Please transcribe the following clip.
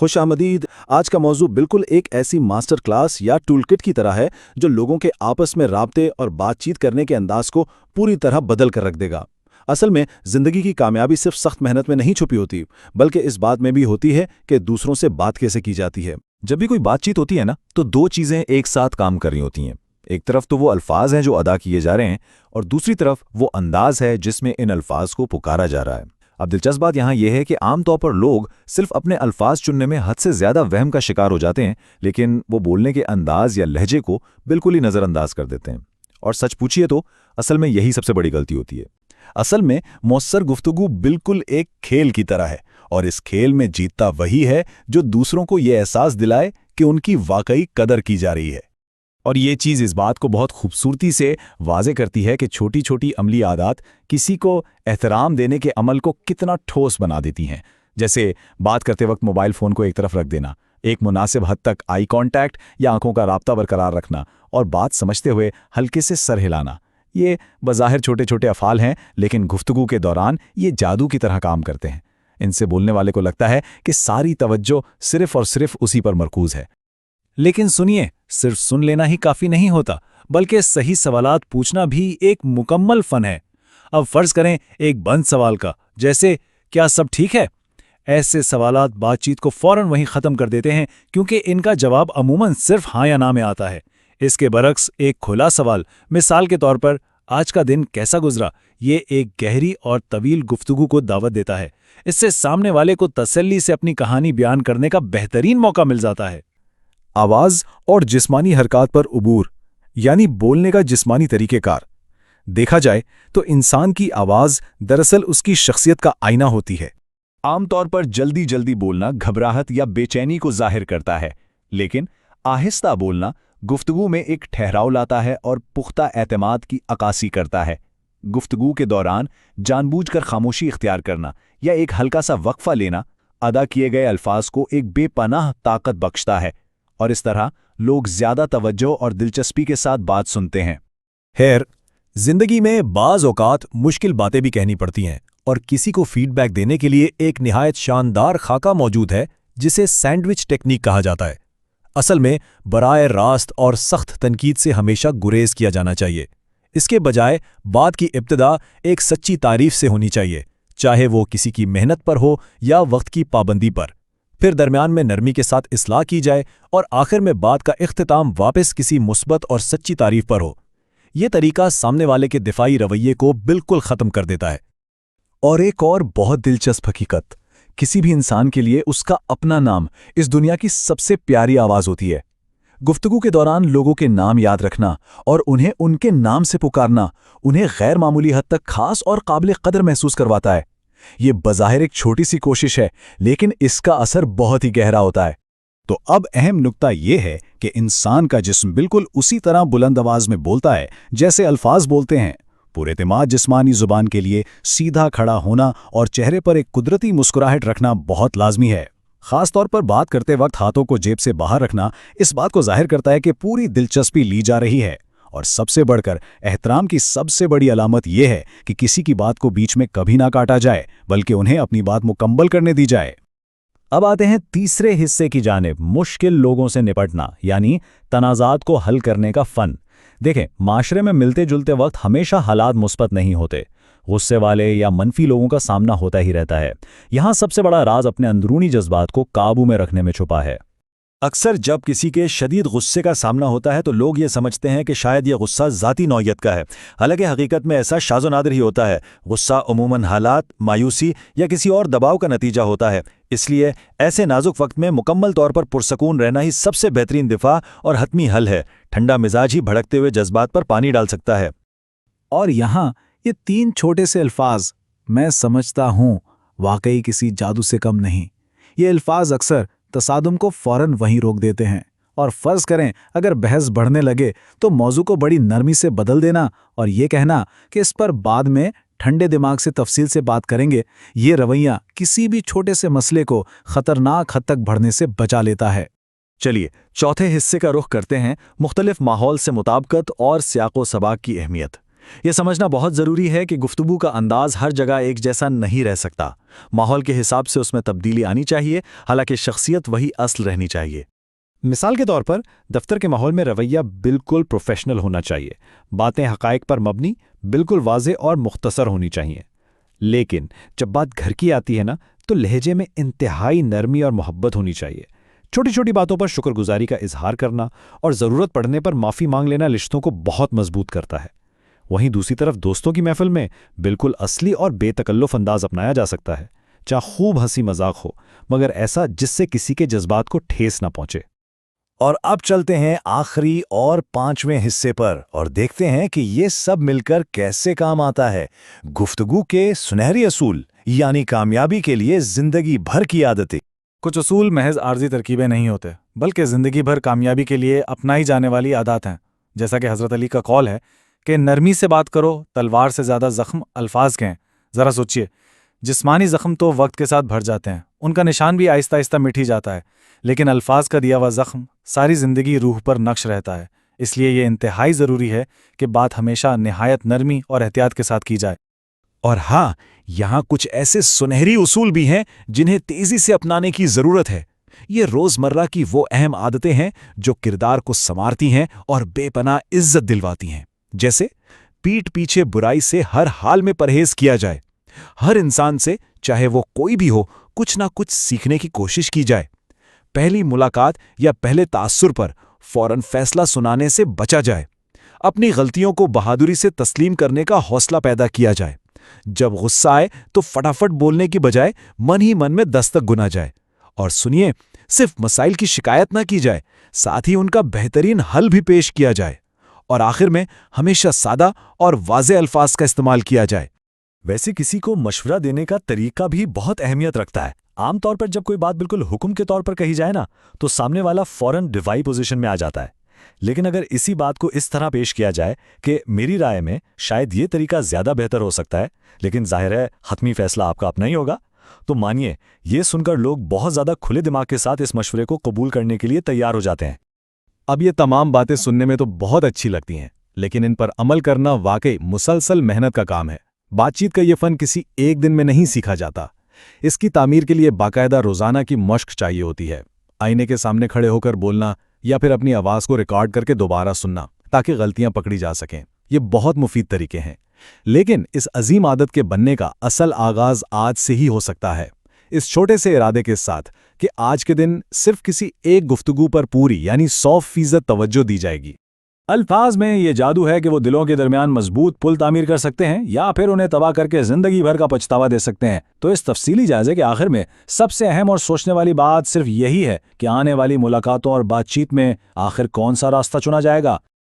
خوش آمدید۔ آج کا موضوع بالکل ایک ایسی ماسٹر کلاس یا ٹول کٹ کی طرح ہے جو لوگوں کے آپس میں رابطے اور بات چیت کرنے کے انداز کو پوری طرح بدل کر رکھ دے گا۔ اصل میں زندگی کی کامیابی صرف سخت محنت میں نہیں چھپی ہوتی، بلکہ اس بات میں بھی ہوتی ہے کہ دوسروں سے بات کیسے کی جاتی ہے۔ جب بھی کوئی بات چیت ہوتی ہے نا، تو دو چیزیں ایک ساتھ کام کر رہی ہوتی ہیں۔ ایک طرف تو وہ الفاظ ہیں جو ادا کیے جا رہے ہیں، اور دوسری طرف وہ انداز ہے جس میں ان الفاظ کو پکارا جا رہا ہے۔ اب دلچسپ بات یہاں یہ ہے کہ عام طور پر لوگ صرف اپنے الفاظ چننے میں حد سے زیادہ وہم کا شکار ہو جاتے ہیں، لیکن وہ بولنے کے انداز یا لہجے کو بالکل ہی نظر انداز کر دیتے ہیں۔ اور سچ پوچھیے تو اصل میں یہی سب سے بڑی غلطی ہوتی ہے۔ اصل میں مؤثر گفتگو بالکل ایک کھیل کی طرح ہے، اور اس کھیل میں جیتتا وہی ہے جو دوسروں کو یہ احساس دلائے کہ ان کی واقعی قدر کی جا رہی ہے۔ اور یہ چیز اس بات کو بہت خوبصورتی سے واضح کرتی ہے کہ چھوٹی چھوٹی عملی عادات کسی کو احترام دینے کے عمل کو کتنا ٹھوس بنا دیتی ہیں۔ جیسے بات کرتے وقت موبائل فون کو ایک طرف رکھ دینا، ایک مناسب حد تک آئی کانٹیکٹ یا آنکھوں کا رابطہ برقرار رکھنا، اور بات سمجھتے ہوئے ہلکے سے سر ہلانا۔ یہ بظاہر چھوٹے چھوٹے افعال ہیں، لیکن گفتگو کے دوران یہ جادو کی طرح کام کرتے ہیں۔ ان سے بولنے والے کو لگتا ہے کہ ساری توجہ صرف اور صرف اسی پر مرکوز ہے۔ لیکن سنیے، صرف سن لینا ہی کافی نہیں ہوتا، بلکہ صحیح سوالات پوچھنا بھی ایک مکمل فن ہے۔ اب فرض کریں ایک بند سوال کا، جیسے کیا سب ٹھیک ہے؟ ایسے سوالات بات چیت کو فوراً وہیں ختم کر دیتے ہیں، کیونکہ ان کا جواب عموماً صرف ہاں یا نہ میں آتا ہے۔ اس کے برعکس ایک کھلا سوال، مثال کے طور پر آج کا دن کیسا گزرا، یہ ایک گہری اور طویل گفتگو کو دعوت دیتا ہے۔ اس سے سامنے والے کو تسلی سے اپنی کہانی بیان کرنے کا بہترین موقع مل جاتا ہے۔ آواز اور جسمانی حرکات پر عبور، یعنی بولنے کا جسمانی طریقہ کار۔ دیکھا جائے تو انسان کی آواز دراصل اس کی شخصیت کا آئینہ ہوتی ہے۔ عام طور پر جلدی جلدی بولنا گھبراہٹ یا بے چینی کو ظاہر کرتا ہے، لیکن آہستہ بولنا گفتگو میں ایک ٹھہراؤ لاتا ہے اور پختہ اعتماد کی عکاسی کرتا ہے۔ گفتگو کے دوران جان بوجھ کر خاموشی اختیار کرنا یا ایک ہلکا سا وقفہ لینا ادا کیے گئے الفاظ کو ایک بے پناہ طاقت بخشتا ہے، اور اس طرح لوگ زیادہ توجہ اور دلچسپی کے ساتھ بات سنتے ہیں۔ خیر، زندگی میں بعض اوقات مشکل باتیں بھی کہنی پڑتی ہیں، اور کسی کو فیڈ بیک دینے کے لیے ایک نہایت شاندار خاکہ موجود ہے جسے سینڈوچ ٹیکنیک کہا جاتا ہے۔ اصل میں براہ راست اور سخت تنقید سے ہمیشہ گریز کیا جانا چاہیے۔ اس کے بجائے بات کی ابتدا ایک سچی تعریف سے ہونی چاہیے، چاہے وہ کسی کی محنت پر ہو یا وقت کی پابندی پر۔ پھر درمیان میں نرمی کے ساتھ اصلاح کی جائے، اور آخر میں بات کا اختتام واپس کسی مثبت اور سچی تعریف پر ہو۔ یہ طریقہ سامنے والے کے دفاعی رویے کو بالکل ختم کر دیتا ہے۔ اور ایک اور بہت دلچسپ حقیقت، کسی بھی انسان کے لیے اس کا اپنا نام اس دنیا کی سب سے پیاری آواز ہوتی ہے۔ گفتگو کے دوران لوگوں کے نام یاد رکھنا اور انہیں ان کے نام سے پکارنا انہیں غیر معمولی حد تک خاص اور قابل قدر محسوس کرواتا ہے۔ یہ بظاہر ایک چھوٹی سی کوشش ہے، لیکن اس کا اثر بہت ہی گہرا ہوتا ہے۔ تو اب اہم نکتہ یہ ہے کہ انسان کا جسم بالکل اسی طرح بلند آواز میں بولتا ہے جیسے الفاظ بولتے ہیں۔ پراعتماد جسمانی زبان کے لیے سیدھا کھڑا ہونا اور چہرے پر ایک قدرتی مسکراہٹ رکھنا بہت لازمی ہے۔ خاص طور پر بات کرتے وقت ہاتھوں کو جیب سے باہر رکھنا اس بات کو ظاہر کرتا ہے کہ پوری دلچسپی لی جا رہی ہے۔ اور سب سے بڑھ کر احترام کی سب سے بڑی علامت یہ ہے کہ کسی کی بات کو بیچ میں کبھی نہ کاٹا جائے، بلکہ انہیں اپنی بات مکمل کرنے دی جائے۔ اب آتے ہیں تیسرے حصے کی جانب، مشکل لوگوں سے نپٹنا، یعنی تنازعات کو حل کرنے کا فن۔ دیکھیں، معاشرے میں ملتے جلتے وقت ہمیشہ حالات مثبت نہیں ہوتے۔ غصے والے یا منفی لوگوں کا سامنا ہوتا ہی رہتا ہے۔ یہاں سب سے بڑا راز اپنے اندرونی جذبات کو قابو میں رکھنے میں چھپا ہے۔ اکثر جب کسی کے شدید غصے کا سامنا ہوتا ہے تو لوگ یہ سمجھتے ہیں کہ شاید یہ غصہ ذاتی نوعیت کا ہے، حالانکہ حقیقت میں ایسا شاذ و نادر ہی ہوتا ہے۔ غصہ عموماً حالات، مایوسی یا کسی اور دباؤ کا نتیجہ ہوتا ہے۔ اس لیے ایسے نازک وقت میں مکمل طور پر پرسکون رہنا ہی سب سے بہترین دفاع اور حتمی حل ہے۔ ٹھنڈا مزاج ہی بھڑکتے ہوئے جذبات پر پانی ڈال سکتا ہے۔ اور یہاں یہ 3 چھوٹے سے الفاظ، میں سمجھتا ہوں، واقعی کسی جادو سے کم نہیں۔ یہ الفاظ اکثر تصادم کو فوراً وہیں روک دیتے ہیں، اور فرض کریں اگر بحث بڑھنے لگے تو موضوع کو بڑی نرمی سے بدل دینا اور یہ کہنا کہ اس پر بعد میں ٹھنڈے دماغ سے تفصیل سے بات کریں گے، یہ رویہ کسی بھی چھوٹے سے مسئلے کو خطرناک حد تک بڑھنے سے بچا لیتا ہے۔ چلیے چوتھے حصے کا رخ کرتے ہیں، مختلف ماحول سے مطابقت اور سیاق و سباق کی اہمیت۔ یہ سمجھنا بہت ضروری ہے کہ گفتگو کا انداز ہر جگہ ایک جیسا نہیں رہ سکتا، ماحول کے حساب سے اس میں تبدیلی آنی چاہیے، حالانکہ شخصیت وہی اصل رہنی چاہیے۔ مثال کے طور پر دفتر کے ماحول میں رویہ بالکل پروفیشنل ہونا چاہیے، باتیں حقائق پر مبنی، بالکل واضح اور مختصر ہونی چاہیے۔ لیکن جب بات گھر کی آتی ہے نا، تو لہجے میں انتہائی نرمی اور محبت ہونی چاہیے۔ چھوٹی چھوٹی باتوں پر شکر گزاری کا اظہار کرنا اور ضرورت پڑنے پر معافی مانگ لینا رشتوں کو بہت مضبوط کرتا ہے۔ وہیں دوسری طرف دوستوں کی محفل میں بالکل اصلی اور بے تکلف انداز اپنایا جا سکتا ہے، چاہے خوب ہنسی مذاق ہو، مگر ایسا جس سے کسی کے جذبات کو ٹھیس نہ پہنچے۔ اور اب چلتے ہیں آخری اور 5ویں حصے پر اور دیکھتے ہیں کہ یہ سب مل کر کیسے کام آتا ہے۔ گفتگو کے سنہری اصول، یعنی کامیابی کے لیے زندگی بھر کی عادتیں۔ کچھ اصول محض عارضی ترکیبیں نہیں ہوتے، بلکہ زندگی بھر کامیابی کے لیے اپنائی جانے والی عادات ہیں۔ جیسا کہ حضرت علی کا قول ہے کہ نرمی سے بات کرو، تلوار سے زیادہ زخم الفاظ کے ہیں۔ ذرا سوچئے، جسمانی زخم تو وقت کے ساتھ بھر جاتے ہیں، ان کا نشان بھی آہستہ آہستہ مٹ ہی جاتا ہے، لیکن الفاظ کا دیا ہوا زخم ساری زندگی روح پر نقش رہتا ہے۔ اس لیے یہ انتہائی ضروری ہے کہ بات ہمیشہ نہایت نرمی اور احتیاط کے ساتھ کی جائے۔ اور ہاں، یہاں کچھ ایسے سنہری اصول بھی ہیں جنہیں تیزی سے اپنانے کی ضرورت ہے۔ یہ روزمرہ کی وہ اہم عادتیں ہیں جو کردار کو سنوارتی ہیں اور بے پناہ عزت دلواتی ہیں۔ جیسے پیٹھ پیچھے برائی سے ہر حال میں پرہیز کیا جائے، ہر انسان سے چاہے وہ کوئی بھی ہو کچھ نہ کچھ سیکھنے کی کوشش کی جائے، پہلی ملاقات یا پہلے تاثر پر فوراً فیصلہ سنانے سے بچا جائے، اپنی غلطیوں کو بہادری سے تسلیم کرنے کا حوصلہ پیدا کیا جائے، جب غصہ آئے تو فٹافٹ بولنے کی بجائے من ہی من میں دستک گنا جائے، اور سنیے، صرف مسائل کی شکایت نہ کی جائے، ساتھ ہی ان کا بہترین حل بھی پیش کیا جائے، اور آخر میں ہمیشہ سادہ اور واضح الفاظ کا استعمال کیا جائے۔ ویسے کسی کو مشورہ دینے کا طریقہ بھی بہت اہمیت رکھتا ہے۔ عام طور پر جب کوئی بات بالکل حکم کے طور پر کہی جائے نا، تو سامنے والا فوراً ڈیفائی پوزیشن میں آ جاتا ہے۔ لیکن اگر اسی بات کو اس طرح پیش کیا جائے کہ میری رائے میں شاید یہ طریقہ زیادہ بہتر ہو سکتا ہے، لیکن ظاہر ہے حتمی فیصلہ آپ کا اپنا ہی ہوگا، تو مانیے یہ سن کر لوگ بہت زیادہ کھلے دماغ کے ساتھ اس مشورے کو قبول کرنے کے لیے تیار ہو جاتے ہیں۔ اب یہ تمام باتیں سننے میں تو بہت اچھی لگتی ہیں، لیکن ان پر عمل کرنا واقعی مسلسل محنت کا کام ہے۔ بات چیت کا یہ فن کسی ایک دن میں نہیں سیکھا جاتا، اس کی تعمیر کے لیے باقاعدہ روزانہ کی مشق چاہیے ہوتی ہے۔ آئینے کے سامنے کھڑے ہو کر بولنا یا پھر اپنی آواز کو ریکارڈ کر کے دوبارہ سننا تاکہ غلطیاں پکڑی جا سکیں، یہ بہت مفید طریقے ہیں۔ لیکن اس عظیم عادت کے بننے کا اصل آغاز آج سے ہی ہو سکتا ہے، اس چھوٹے سے ارادے کے ساتھ کہ آج کے دن صرف کسی ایک گفتگو پر پوری یعنی 100% توجہ دی جائے گی۔ الفاظ میں یہ جادو ہے کہ وہ دلوں کے درمیان مضبوط پل تعمیر کر سکتے ہیں یا پھر انہیں تباہ کر کے زندگی بھر کا پچھتاوا دے سکتے ہیں۔ تو اس تفصیلی جائزے کے آخر میں سب سے اہم اور سوچنے والی بات صرف یہی ہے کہ آنے والی ملاقاتوں اور بات چیت میں آخر کون سا راستہ چنا جائے گا۔